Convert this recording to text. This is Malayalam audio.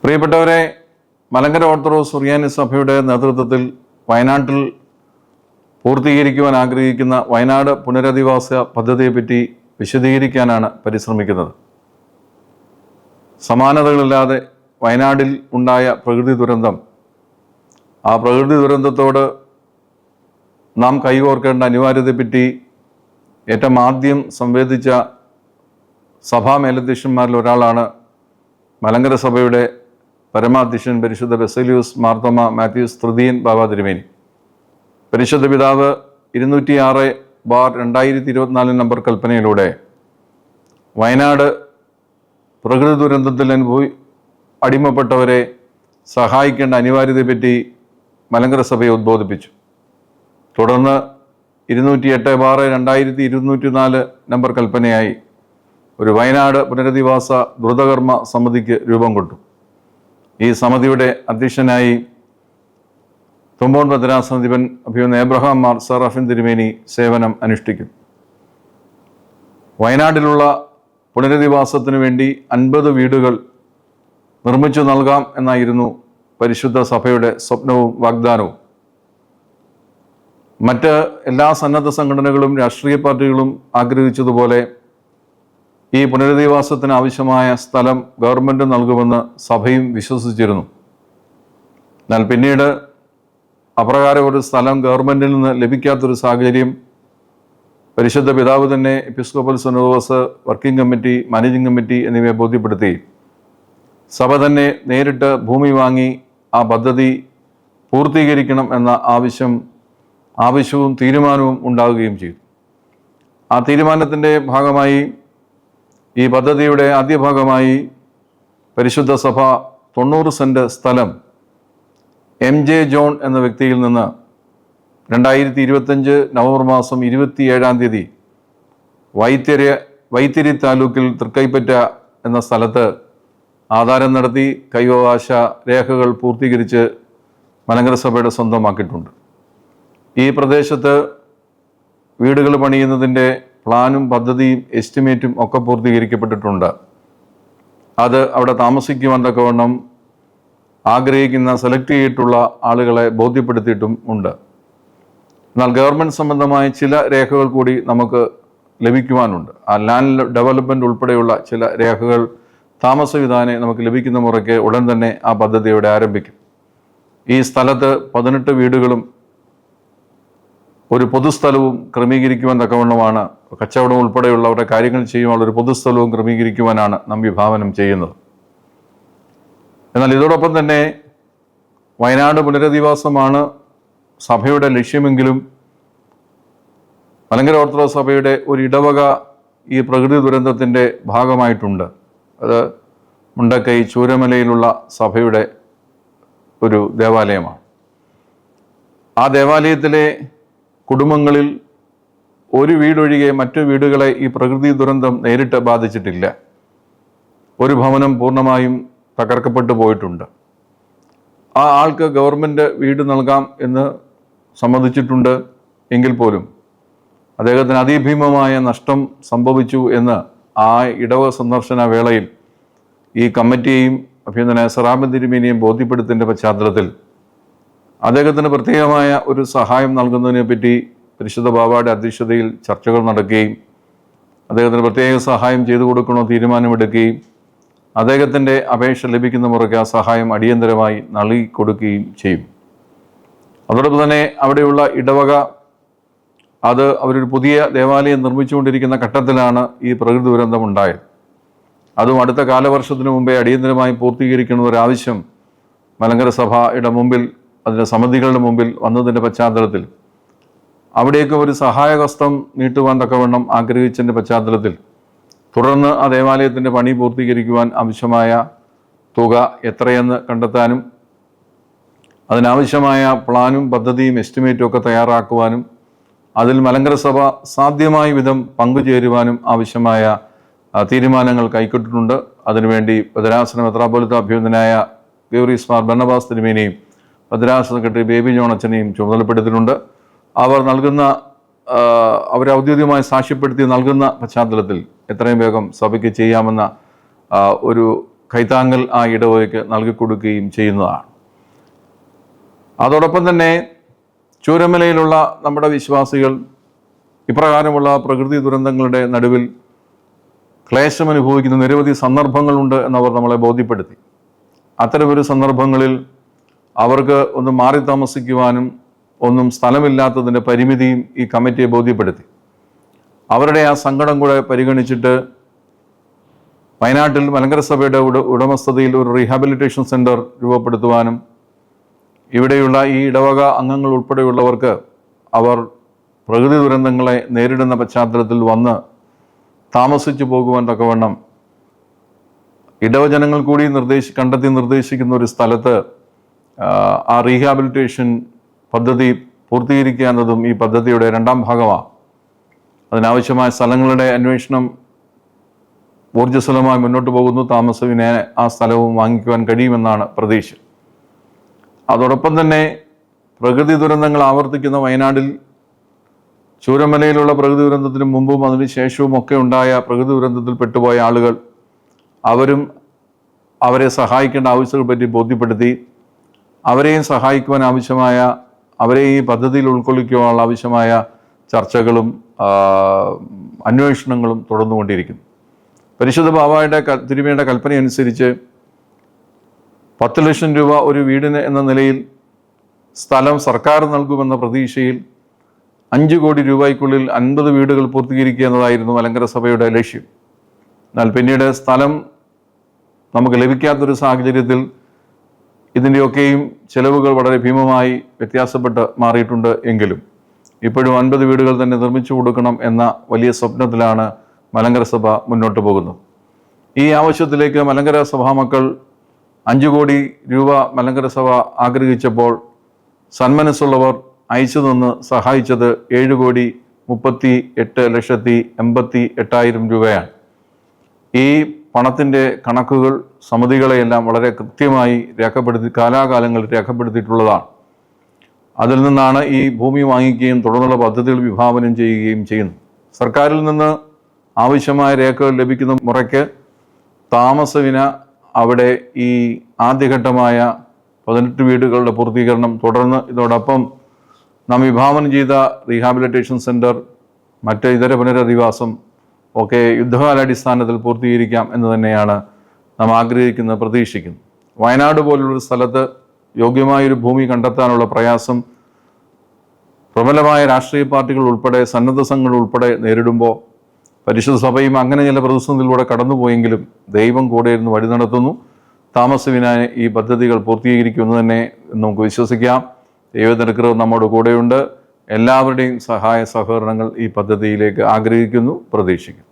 പ്രിയപ്പെട്ടവരെ, മലങ്കര ഓർത്തഡോക്സ് സുറിയാനി സഭയുടെ നേതൃത്വത്തിൽ വയനാട്ടിൽ പൂർത്തീകരിക്കുവാൻ ആഗ്രഹിക്കുന്ന വയനാട് പുനരധിവാസ പദ്ധതിയെപ്പറ്റി വിശദീകരിക്കാനാണ് പരിശ്രമിക്കുന്നത്. സമാനതകളില്ലാതെ വയനാട്ടിൽ ഉണ്ടായ പ്രകൃതി ദുരന്തം, ആ പ്രകൃതി ദുരന്തത്തോട് നാം കൈകോർക്കേണ്ട അനിവാര്യതയെപ്പറ്റി ഏറ്റവും ആദ്യം സംവേദിച്ച സഭാ മേലധ്യക്ഷന്മാരിൽ ഒരാളാണ് മലങ്കര സഭയുടെ പരമാധ്യക്ഷൻ പരിശുദ്ധ ബസേലിയോസ് മാർത്തോമാ മാത്യൂസ് തൃതീയൻ ബാബാ തിരുമേനി. പരിശുദ്ധ പിതാവ് 206/2024 നമ്പർ കൽപ്പനയിലൂടെ വയനാട് പ്രകൃതി ദുരന്തത്തിൽ അടിമപ്പെട്ടവരെ സഹായിക്കേണ്ട അനിവാര്യതയെപ്പറ്റി മലങ്കര സഭയെ ഉദ്ബോധിപ്പിച്ചു. തുടർന്ന് 208/2224 നമ്പർ കൽപ്പനയായി ഒരു വയനാട് പുനരധിവാസ ദ്രുതകർമ്മ സമിതിക്ക് രൂപം കൊണ്ടു. ഈ സമിതിയുടെ അധ്യക്ഷനായി തുമ്പോൺ ഭദ്രാസനാധിപൻ അഭിമന്യ എബ്രഹാം മാർ സറാഫിൻ തിരുമേനി സേവനം അനുഷ്ഠിക്കും. വയനാട്ടിലുള്ള പുനരധിവാസത്തിനു വേണ്ടി 50 വീടുകൾ നിർമ്മിച്ചു നൽകാം എന്നായിരുന്നു പരിശുദ്ധ സഭയുടെ സ്വപ്നവും വാഗ്ദാനവും. മറ്റ് എല്ലാ സന്നദ്ധ സംഘടനകളും രാഷ്ട്രീയ പാർട്ടികളും ആഗ്രഹിച്ചതുപോലെ ഈ പുനരധിവാസത്തിന് ആവശ്യമായ സ്ഥലം ഗവൺമെൻറ് നൽകുമെന്ന് സഭയും വിശ്വസിച്ചിരുന്നു. എന്നാൽ പിന്നീട് അപ്രകാരം ഒരു സ്ഥലം ഗവൺമെൻറ്റിൽ നിന്ന് ലഭിക്കാത്തൊരു സാഹചര്യം പരിശുദ്ധ പിതാവ് തന്നെ എപ്പിസ്കോപ്പൽ സിനോദോസ്, വർക്കിംഗ് കമ്മിറ്റി, മാനേജിംഗ് കമ്മിറ്റി എന്നിവയെ ബോധ്യപ്പെടുത്തി സഭ തന്നെ നേരിട്ട് ഭൂമി വാങ്ങി ആ പദ്ധതി പൂർത്തീകരിക്കണം എന്ന ആവശ്യവും തീരുമാനവും ഉണ്ടാവുകയും ചെയ്തു. ആ തീരുമാനത്തിൻ്റെ ഭാഗമായി ഈ പദ്ധതിയുടെ ആദ്യ ഭാഗമായി പരിശുദ്ധ സഭ 90 സെൻറ്റ് സ്ഥലം MJ ജോൺ എന്ന വ്യക്തിയിൽ നിന്ന് 2025 നവംബർ മാസം 27 വൈത്തിരി താലൂക്കിൽ തൃക്കൈപ്പറ്റ എന്ന സ്ഥലത്ത് ആധാരം നടത്തി കൈവകാശ രേഖകൾ പൂർത്തീകരിച്ച് മലങ്കര സഭയുടെ സ്വന്തമാക്കിയിട്ടുണ്ട്. ഈ പ്രദേശത്ത് വീടുകൾ പണിയുന്നതിൻ്റെ പ്ലാനും പദ്ധതിയും എസ്റ്റിമേറ്റും ഒക്കെ പൂർത്തീകരിക്കപ്പെട്ടിട്ടുണ്ട്. അത് അവിടെ താമസിക്കുവാൻ തക്കവണ്ണം ആഗ്രഹിക്കുന്ന സെലക്ട് ചെയ്തിട്ടുള്ള ആളുകളെ ബോധ്യപ്പെടുത്തിയിട്ടും ഉണ്ട്. എന്നാൽ ഗവൺമെൻറ് സംബന്ധമായ ചില രേഖകൾ കൂടി നമുക്ക് ലഭിക്കുവാനുണ്ട്. ആ ലാൻഡ് ഡെവലപ്മെൻറ്റ് ഉൾപ്പെടെയുള്ള ചില രേഖകൾ താമസവിധാനെ നമുക്ക് ലഭിക്കുന്ന മുറയ്ക്ക് ഉടൻ തന്നെ ആ പദ്ധതി ഇവിടെ ആരംഭിക്കും. ഈ സ്ഥലത്ത് 18 വീടുകളും ഒരു പൊതുസ്ഥലവും ക്രമീകരിക്കുവാൻ തക്കവണ്ണമാണ്, കച്ചവടം ഉൾപ്പെടെയുള്ളവരുടെ കാര്യങ്ങൾ ചെയ്യുവാനുള്ള ഒരു പൊതുസ്ഥലവും ക്രമീകരിക്കുവാനാണ് നാം വിഭാവനം ചെയ്യുന്നത്. എന്നാൽ ഇതോടൊപ്പം തന്നെ വയനാട് പുനരധിവാസമാണ് സഭയുടെ ലക്ഷ്യമെങ്കിലും മലങ്കര ഓർത്തഡോക്സ് സഭയുടെ ഒരു ഇടവക ഈ പ്രകൃതി ദുരന്തത്തിൻ്റെ ഭാഗമായിട്ടുണ്ട്. അത് മുണ്ടക്കൈ ചൂരമലയിലുള്ള സഭയുടെ ഒരു ദേവാലയമാണ്. ആ ദേവാലയത്തിലെ കുടുംബങ്ങളിൽ ഒരു വീടൊഴികെ മറ്റു വീടുകളെ ഈ പ്രകൃതി ദുരന്തം നേരിട്ട് ബാധിച്ചിട്ടില്ല. ഒരു ഭവനം പൂർണ്ണമായും തകർക്കപ്പെട്ടു പോയിട്ടുണ്ട്. ആ ആൾക്ക് ഗവൺമെൻറ് വീട് നൽകാം എന്ന് സമ്മതിച്ചിട്ടുണ്ട്. എങ്കിൽ പോലും അദ്ദേഹത്തിന് അതിഭീമമായ നഷ്ടം സംഭവിച്ചു എന്ന് ആ ഇടവ സന്ദർശന വേളയിൽ ഈ കമ്മിറ്റിയെയും അഭിനന്ദന സറാഫിൻ തിരുമേനിയെയും ബോധ്യപ്പെടുത്തിൻ്റെ പശ്ചാത്തലത്തിൽ അദ്ദേഹത്തിന് പ്രത്യേകമായ ഒരു സഹായം നൽകുന്നതിനെ പറ്റി പരിശുദ്ധ ബാബയുടെ അധ്യക്ഷതയിൽ ചർച്ചകൾ നടക്കുകയും അദ്ദേഹത്തിന് പ്രത്യേക സഹായം ചെയ്തു കൊടുക്കണോ തീരുമാനമെടുക്കുകയും അദ്ദേഹത്തിൻ്റെ അപേക്ഷ ലഭിക്കുന്ന മുറയ്ക്ക് ആ സഹായം അടിയന്തരമായി നൽകി കൊടുക്കുകയും ചെയ്യും. അതോടൊപ്പം തന്നെ അവിടെയുള്ള ഇടവക അത് അവരൊരു പുതിയ ദേവാലയം നിർമ്മിച്ചുകൊണ്ടിരിക്കുന്ന ഘട്ടത്തിലാണ് ഈ പ്രകൃതി ദുരന്തം ഉണ്ടായത്. അതും അടുത്ത കാലവർഷത്തിന് മുമ്പേ അടിയന്തരമായി പൂർത്തീകരിക്കുന്ന ഒരാവശ്യം മലങ്കര സഭയുടെ മുമ്പിൽ, അതിൻ്റെ സമിതികളുടെ മുമ്പിൽ വന്നതിൻ്റെ പശ്ചാത്തലത്തിൽ അവിടേക്ക് ഒരു സഹായഹസ്തം നീട്ടുവാൻ തക്കവണ്ണം ആഗ്രഹിച്ചതിൻ്റെ പശ്ചാത്തലത്തിൽ തുടർന്ന് ആ ദേവാലയത്തിൻ്റെ പണി പൂർത്തീകരിക്കുവാൻ ആവശ്യമായ തുക എത്രയെന്ന് കണ്ടെത്താനും അതിനാവശ്യമായ പ്ലാനും പദ്ധതിയും എസ്റ്റിമേറ്റും ഒക്കെ തയ്യാറാക്കുവാനും അതിൽ മലങ്കര സഭ സാധ്യമായ വിധം പങ്കുചേരുവാനും ആവശ്യമായ തീരുമാനങ്ങൾ കൈക്കൊണ്ടിട്ടുണ്ട്. അതിനുവേണ്ടി ഭദ്രാസന മെത്രാപ്പൊലീത്ത അഭ്യന്തനായ ഗൗരീസ് മാർ ബർണബാസ് തിരുമേനിയും ഭദ്രാസന സെക്രട്ടറി ബേബി ജോൺ അച്ഛനെയും ചുമതലപ്പെടുത്തിയിട്ടുണ്ട്. അവർ ഔദ്യോഗികമായി സാക്ഷ്യപ്പെടുത്തി നൽകുന്ന പശ്ചാത്തലത്തിൽ എത്രയും വേഗം സഭയ്ക്ക് ചെയ്യാമെന്ന ഒരു കൈത്താങ്ങൽ ആ ഇടവകയ്ക്ക് നൽകിക്കൊടുക്കുകയും ചെയ്യുന്നതാണ്. അതോടൊപ്പം തന്നെ ചൂരമലയിലുള്ള നമ്മുടെ വിശ്വാസികൾ ഇപ്രകാരമുള്ള പ്രകൃതി ദുരന്തങ്ങളുടെ നടുവിൽ ക്ലേശം അനുഭവിക്കുന്ന നിരവധി സന്ദർഭങ്ങളുണ്ട് എന്നവർ നമ്മളെ ബോധ്യപ്പെടുത്തി. അത്തരമൊരു സന്ദർഭങ്ങളിൽ അവർക്ക് ഒന്ന് മാറി താമസിക്കുവാനും ഒന്നും സ്ഥലമില്ലാത്തതിൻ്റെ പരിമിതിയും ഈ കമ്മിറ്റിയെ ബോധ്യപ്പെടുത്തി. അവരുടെ ആ സങ്കടം കൂടെ പരിഗണിച്ചിട്ട് വയനാട്ടിൽ മലങ്കര സഭയുടെ ഉടമസ്ഥതയിൽ ഒരു റീഹാബിലിറ്റേഷൻ സെൻറ്റർ രൂപപ്പെടുത്തുവാനും ഇവിടെയുള്ള ഈ ഇടവക അംഗങ്ങൾ ഉൾപ്പെടെയുള്ളവർക്ക് അവർ പ്രകൃതി ദുരന്തങ്ങളെ നേരിടുന്ന പശ്ചാത്തലത്തിൽ വന്ന് താമസിച്ചു പോകുവാൻ തക്കവണ്ണം ഇടവജനങ്ങൾ കൂടി കണ്ടെത്തി നിർദ്ദേശിക്കുന്ന ഒരു സ്ഥലത്ത് ആ റീഹാബിലിറ്റേഷൻ പദ്ധതി പൂർത്തീകരിക്കുക എന്നതും ഈ പദ്ധതിയുടെ രണ്ടാം ഭാഗമാണ്. അതിനാവശ്യമായ സ്ഥലങ്ങളുടെ അന്വേഷണം ഊർജ്ജസ്വലമായി മുന്നോട്ട് പോകുന്നു. താമസവിനെ ആ സ്ഥലവും വാങ്ങിക്കുവാൻ കഴിയുമെന്നാണ് പ്രതീക്ഷ. അതോടൊപ്പം തന്നെ പ്രകൃതി ദുരന്തങ്ങൾ ആവർത്തിക്കുന്ന വയനാടിൽ ചൂരമലയിലുള്ള പ്രകൃതി ദുരന്തത്തിന് മുമ്പും അതിന് ശേഷവും ഒക്കെ ഉണ്ടായ പ്രകൃതി ദുരന്തത്തിൽ പെട്ടുപോയ ആളുകൾ അവരും അവരെ സഹായിക്കേണ്ട ആവശ്യങ്ങളെ പറ്റി ബോധ്യപ്പെടുത്തി അവരെയും സഹായിക്കുവാൻ ആവശ്യമായ അവരെ ഈ പദ്ധതിയിൽ ഉൾക്കൊള്ളിക്കുവാനുള്ള ആവശ്യമായ ചർച്ചകളും അന്വേഷണങ്ങളും തുടർന്നുകൊണ്ടിരിക്കുന്നു. പരിശുദ്ധ ബാവായുടെ തിരുമേനിയുടെ കൽപ്പന അനുസരിച്ച് 10 ലക്ഷം രൂപ ഒരു വീടിന് എന്ന നിലയിൽ സ്ഥലം സർക്കാർ നൽകുമെന്ന പ്രതീക്ഷയിൽ 5 കോടി രൂപയ്ക്കുള്ളിൽ 50 വീടുകൾ പൂർത്തീകരിക്കുക എന്നതായിരുന്നു മലങ്കര സഭയുടെ ലക്ഷ്യം. എന്നാൽ പിന്നീട് സ്ഥലം നമുക്ക് ലഭിക്കാത്തൊരു സാഹചര്യത്തിൽ ഇതിൻ്റെയൊക്കെയും ചെലവുകൾ വളരെ ഭീമമായി വ്യത്യാസപ്പെട്ട് മാറിയിട്ടുണ്ട്. എങ്കിലും ഇപ്പോഴും 50 വീടുകൾ തന്നെ നിർമ്മിച്ചു കൊടുക്കണം എന്ന വലിയ സ്വപ്നത്തിലാണ് മലങ്കര സഭ മുന്നോട്ട് പോകുന്നത്. ഈ ആവശ്യത്തിലേക്ക് മലങ്കര സഭാമക്കൾ 5 കോടി രൂപ മലങ്കര സഭ ആഗ്രഹിച്ചപ്പോൾ സന്മനസ്സുള്ളവർ അയച്ചു നിന്ന് സഹായിച്ചത് 7,38,88,000 രൂപയാണ്. ഈ പണത്തിൻ്റെ കണക്കുകൾ സമിതികളെയെല്ലാം വളരെ കൃത്യമായി കാലാകാലങ്ങളിൽ രേഖപ്പെടുത്തിയിട്ടുള്ളതാണ്. അതിൽ നിന്നാണ് ഈ ഭൂമി വാങ്ങിക്കുകയും തുടർന്നുള്ള പദ്ധതികൾ വിഭാവനം ചെയ്യുകയും ചെയ്യുന്നത്. സർക്കാരിൽ നിന്ന് ആവശ്യമായ രേഖകൾ ലഭിക്കുന്ന മുറയ്ക്ക് താമസവിന അവിടെ ഈ ആദ്യഘട്ടമായ 18 വീടുകളുടെ പൂർത്തീകരണം തുടർന്ന് ഇതോടൊപ്പം നാം വിഭാവനം ചെയ്ത റീഹാബിലിറ്റേഷൻ സെൻറ്റർ മറ്റ് ഇതര പുനരധിവാസം ഒക്കെ യുദ്ധകാലാടിസ്ഥാനത്തിൽ പൂർത്തീകരിക്കാം എന്ന് തന്നെയാണ് നാം ആഗ്രഹിക്കുന്നത്, പ്രതീക്ഷിക്കുന്നത്. വയനാട് പോലുള്ളൊരു സ്ഥലത്ത് യോഗ്യമായൊരു ഭൂമി കണ്ടെത്താനുള്ള പ്രയാസം പ്രബലമായ രാഷ്ട്രീയ പാർട്ടികൾ ഉൾപ്പെടെ സന്നദ്ധ സംഘങ്ങൾ ഉൾപ്പെടെ നേരിടുമ്പോൾ പരിശുദ്ധ സഭയും അങ്ങനെ ചില പ്രതിസന്ധിയിലൂടെ കടന്നുപോയെങ്കിലും ദൈവം കൂടെ ഇരുന്ന് വഴി നടത്തുന്നു. താമസവിനായി ഈ പദ്ധതികൾ പൂർത്തീകരിക്കുമെന്ന് തന്നെ നമുക്ക് വിശ്വസിക്കാം. ദൈവത്തിൻ്റെ കൃപ നമ്മുടെ കൂടെയുണ്ട്. എല്ലാവരുടെയും സഹായ സഹകരണങ്ങൾ ഈ പദ്ധതിയിലേക്ക് ആഗ്രഹിക്കുന്നു, പ്രതീക്ഷിക്കുന്നു.